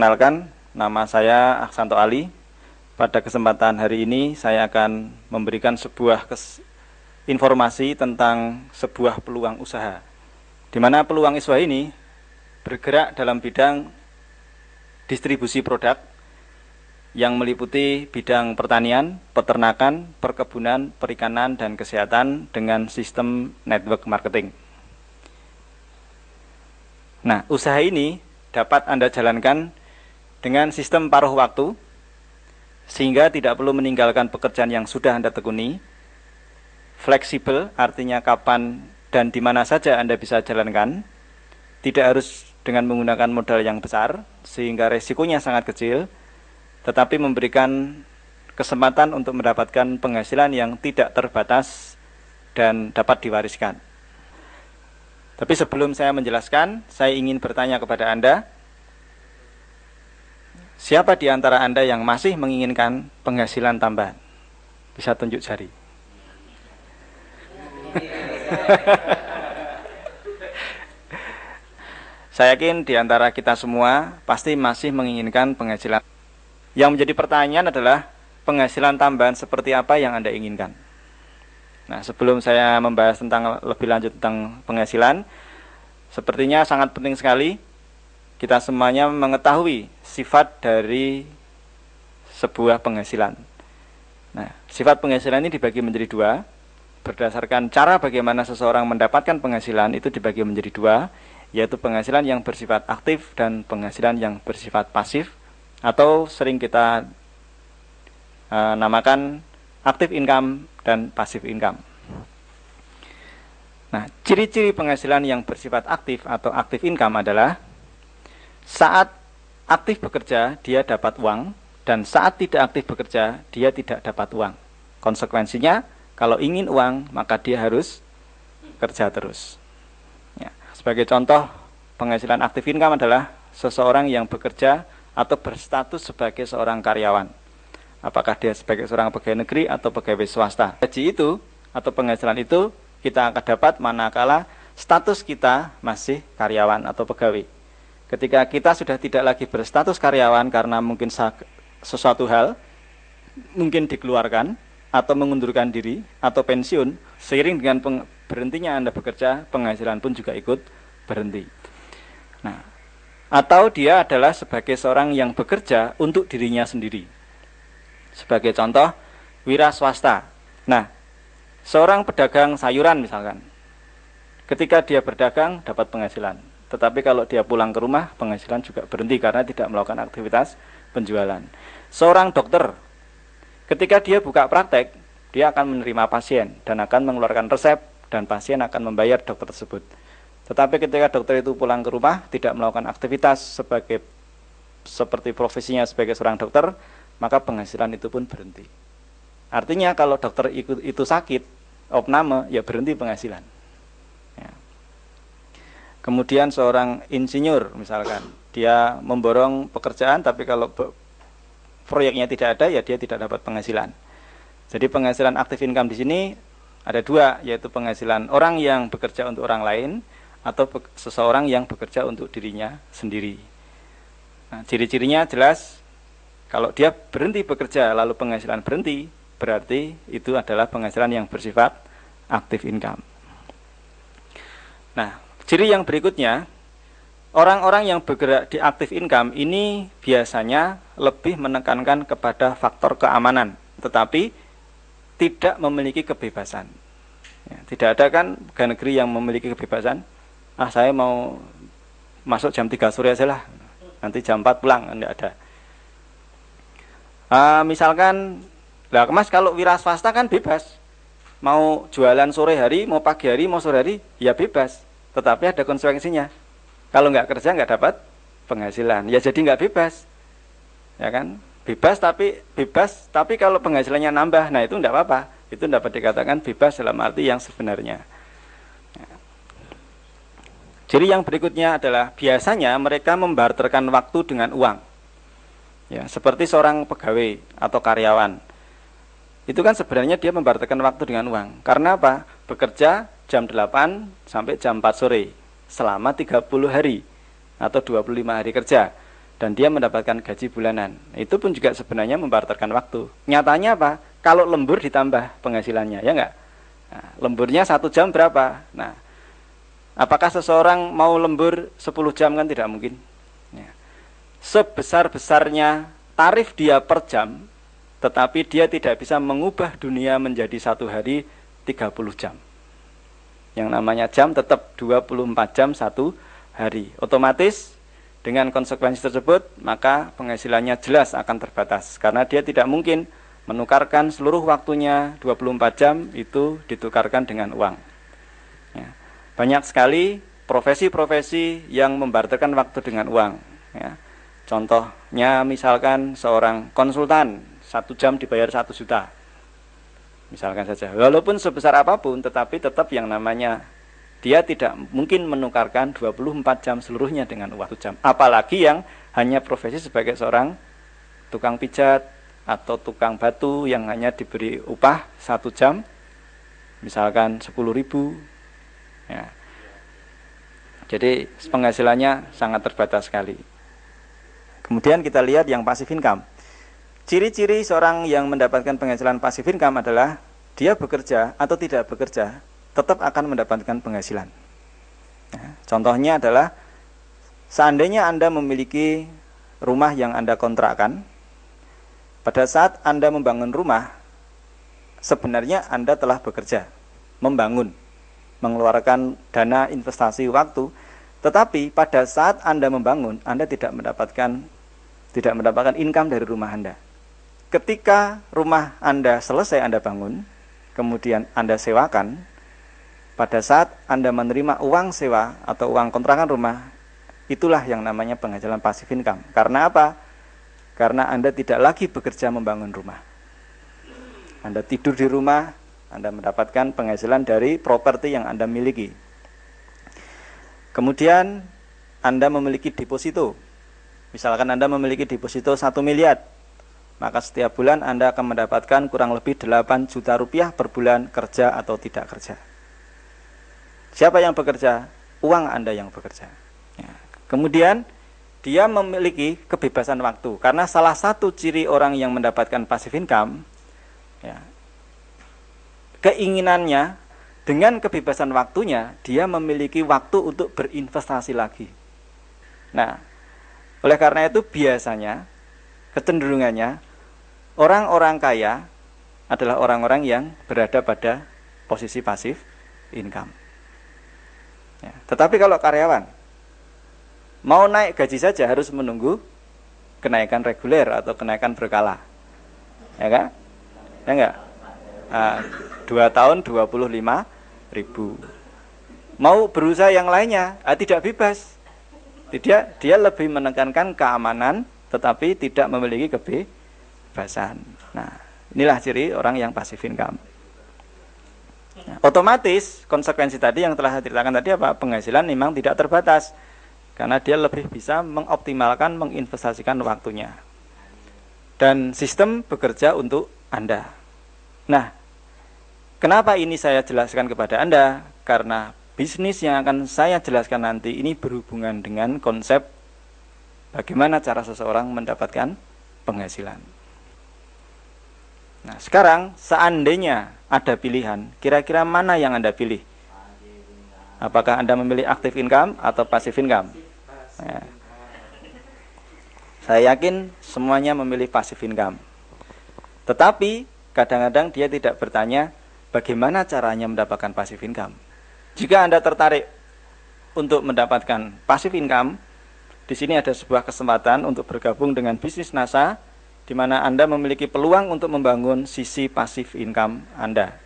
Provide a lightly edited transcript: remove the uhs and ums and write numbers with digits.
Perkenalkan, nama saya Aksanto Ali. Pada kesempatan hari ini saya akan memberikan sebuah informasi tentang sebuah peluang usaha, di mana peluang usaha ini bergerak dalam bidang distribusi produk yang meliputi bidang pertanian, peternakan, perkebunan, perikanan, dan kesehatan dengan sistem network marketing. Nah, usaha ini dapat Anda jalankan dengan sistem paruh waktu, sehingga tidak perlu meninggalkan pekerjaan yang sudah Anda tekuni. Fleksibel, artinya kapan dan di mana saja Anda bisa jalankan. Tidak harus dengan menggunakan modal yang besar, sehingga resikonya sangat kecil, tetapi memberikan kesempatan untuk mendapatkan penghasilan yang tidak terbatas dan dapat diwariskan. Tapi sebelum saya menjelaskan, saya ingin bertanya kepada Anda, siapa di antara Anda yang masih menginginkan penghasilan tambahan? Bisa tunjuk jari. Saya yakin di antara kita semua pasti masih menginginkan penghasilan. Yang menjadi pertanyaan adalah penghasilan tambahan seperti apa yang Anda inginkan. Nah, sebelum saya membahas tentang lebih lanjut tentang penghasilan, sepertinya sangat penting sekali kita semuanya mengetahui sifat dari sebuah penghasilan. Nah, sifat penghasilan ini dibagi menjadi dua. Berdasarkan cara bagaimana seseorang mendapatkan penghasilan itu dibagi menjadi dua, yaitu penghasilan yang bersifat aktif dan penghasilan yang bersifat pasif, atau sering kita namakan active income dan passive income. Nah, ciri-ciri penghasilan yang bersifat aktif atau active income adalah saat aktif bekerja, dia dapat uang, dan saat tidak aktif bekerja, dia tidak dapat uang. Konsekuensinya, kalau ingin uang, maka dia harus kerja terus. Ya. Sebagai contoh, penghasilan active income adalah seseorang yang bekerja atau berstatus sebagai seorang karyawan. Apakah dia sebagai seorang pegawai negeri atau pegawai swasta. Gaji itu, atau penghasilan itu, kita akan dapat manakala status kita masih karyawan atau pegawai. Ketika kita sudah tidak lagi berstatus karyawan karena mungkin sesuatu hal, mungkin dikeluarkan, atau mengundurkan diri, atau pensiun, seiring dengan berhentinya Anda bekerja, penghasilan pun juga ikut berhenti. Nah, atau dia adalah sebagai seorang yang bekerja untuk dirinya sendiri. Sebagai contoh, wira swasta. Nah, seorang pedagang sayuran misalkan, ketika dia berdagang dapat penghasilan. Tetapi kalau dia pulang ke rumah, penghasilan juga berhenti karena tidak melakukan aktivitas penjualan. Seorang dokter, ketika dia buka praktek, dia akan menerima pasien dan akan mengeluarkan resep, dan pasien akan membayar dokter tersebut. Tetapi ketika dokter itu pulang ke rumah, tidak melakukan aktivitas seperti profesinya sebagai seorang dokter, maka penghasilan itu pun berhenti. Artinya kalau dokter itu sakit, opname, ya berhenti penghasilan. Ya. Kemudian seorang insinyur misalkan, dia memborong pekerjaan, tapi kalau proyeknya tidak ada, ya dia tidak dapat penghasilan. Jadi penghasilan active income di sini ada dua, yaitu penghasilan orang yang bekerja untuk orang lain, atau seseorang yang bekerja untuk dirinya sendiri. Nah, ciri-cirinya jelas, kalau dia berhenti bekerja lalu penghasilan berhenti, berarti itu adalah penghasilan yang bersifat active income. Nah, ciri yang berikutnya, orang-orang yang bergerak di active income ini biasanya lebih menekankan kepada faktor keamanan, tetapi tidak memiliki kebebasan. Ya, tidak ada kan pegawai negeri yang memiliki kebebasan. Saya mau masuk jam 3 sore aja lah, nanti jam 4 pulang, tidak ada. Misalkan, lah Mas kalau wira swasta kan bebas, mau jualan sore hari, mau pagi hari, mau sore hari, ya bebas. Tetapi ada konsekuensinya. Kalau nggak kerja nggak dapat penghasilan, ya jadi nggak bebas, ya kan? Bebas tapi kalau penghasilannya nambah, nah itu nggak apa-apa. Itu dapat dikatakan bebas dalam arti yang sebenarnya. Jadi yang berikutnya adalah biasanya mereka membarterkan waktu dengan uang. Ya, seperti seorang pegawai atau karyawan. Itu kan sebenarnya dia membarterkan waktu dengan uang. Karena apa? Bekerja jam 8 sampai jam 4 sore selama 30 hari atau 25 hari kerja. dan dia mendapatkan gaji bulanan. Itu pun juga sebenarnya membarterkan waktu. Nyatanya apa? Kalau lembur ditambah penghasilannya, ya enggak? Nah, lemburnya 1 jam berapa? Nah, apakah seseorang mau lembur 10 jam? Kan tidak mungkin. Ya. Sebesar-besarnya tarif dia per jam, tetapi dia tidak bisa mengubah dunia menjadi 1 hari 30 jam. Yang namanya jam tetap 24 jam 1 hari. Otomatis dengan konsekuensi tersebut, maka penghasilannya jelas akan terbatas. Karena dia tidak mungkin menukarkan seluruh waktunya 24 jam itu ditukarkan dengan uang. Ya. Banyak sekali profesi-profesi yang membarterkan waktu dengan uang. Ya. Contohnya misalkan seorang konsultan, 1 jam dibayar 1 juta. Misalkan saja. Walaupun sebesar apapun, tetapi tetap yang namanya dia tidak mungkin menukarkan 24 jam seluruhnya dengan uang 1 jam. Apalagi yang hanya profesi sebagai seorang tukang pijat atau tukang batu yang hanya diberi upah 1 jam, misalkan 10.000. Ya. Jadi penghasilannya sangat terbatas sekali. Kemudian kita lihat yang passive income. Ciri-ciri seorang yang mendapatkan penghasilan passive income adalah dia bekerja atau tidak bekerja tetap akan mendapatkan penghasilan. Ya, contohnya adalah seandainya Anda memiliki rumah yang Anda kontrakkan, pada saat Anda membangun rumah, sebenarnya Anda telah bekerja, membangun, mengeluarkan dana investasi waktu, tetapi pada saat Anda membangun, Anda tidak mendapatkan income dari rumah Anda. Ketika rumah Anda selesai Anda bangun, kemudian Anda sewakan, pada saat Anda menerima uang sewa atau uang kontrakan rumah, itulah yang namanya penghasilan passive income. Karena apa? Karena Anda tidak lagi bekerja membangun rumah. Anda tidur di rumah, Anda mendapatkan penghasilan dari properti yang Anda miliki. Kemudian Anda memiliki deposito. Misalkan Anda memiliki deposito 1 miliar, maka setiap bulan Anda akan mendapatkan kurang lebih 8 juta rupiah per bulan, kerja atau tidak kerja. Siapa yang bekerja? Uang Anda yang bekerja. Ya. Kemudian dia memiliki kebebasan waktu. Karena salah satu ciri orang yang mendapatkan passive income, ya, keinginannya dengan kebebasan waktunya, dia memiliki waktu untuk berinvestasi lagi. Nah, oleh karena itu biasanya, kecenderungannya, orang-orang kaya adalah orang-orang yang berada pada posisi passive income. Ya, tetapi kalau karyawan mau naik gaji saja harus menunggu kenaikan reguler atau kenaikan berkala, ya kan? Ya enggak? 2 tahun 25.000. Mau berusaha yang lainnya, tidak bebas. Dia lebih menekankan keamanan, tetapi tidak memiliki kebebasan. Nah, inilah ciri orang yang passive income. Nah, otomatis konsekuensi tadi yang telah saya ceritakan tadi apa? Penghasilan memang tidak terbatas karena dia lebih bisa mengoptimalkan, menginvestasikan waktunya. Dan sistem bekerja untuk Anda. Nah, kenapa ini saya jelaskan kepada Anda? Karena bisnis yang akan saya jelaskan nanti ini berhubungan dengan konsep bagaimana cara seseorang mendapatkan penghasilan. Nah, sekarang seandainya ada pilihan, kira-kira mana yang Anda pilih? Apakah Anda memilih active income atau passive income? Ya. Saya yakin semuanya memilih passive income. Tetapi kadang-kadang dia tidak bertanya bagaimana caranya mendapatkan passive income. Jika Anda tertarik untuk mendapatkan passive income, di sini ada sebuah kesempatan untuk bergabung dengan bisnis NASA, di mana Anda memiliki peluang untuk membangun sisi passive income Anda.